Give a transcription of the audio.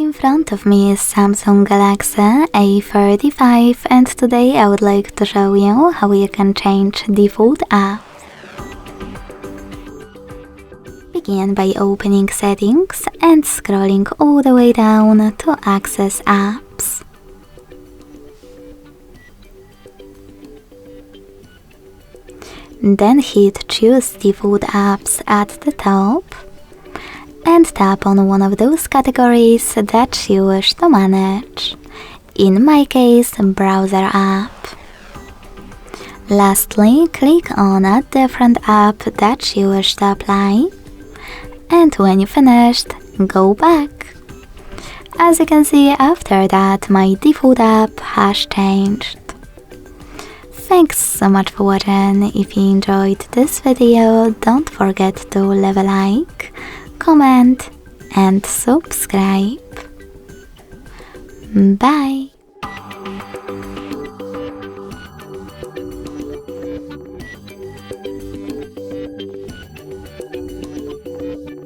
In front of me is Samsung Galaxy A35 and today I would like to show you how you can change default apps. Begin by opening settings and scrolling all the way down to access apps. Then hit choose default apps at the top and tap on one of those categories that you wish to manage. In my case, browser app. Lastly, click on a different app that you wish to apply. And when you finished, go back. As you can see, after that, my default app has changed. Thanks so much for watching. If you enjoyed this video, don't forget to leave a like, comment and subscribe. Bye!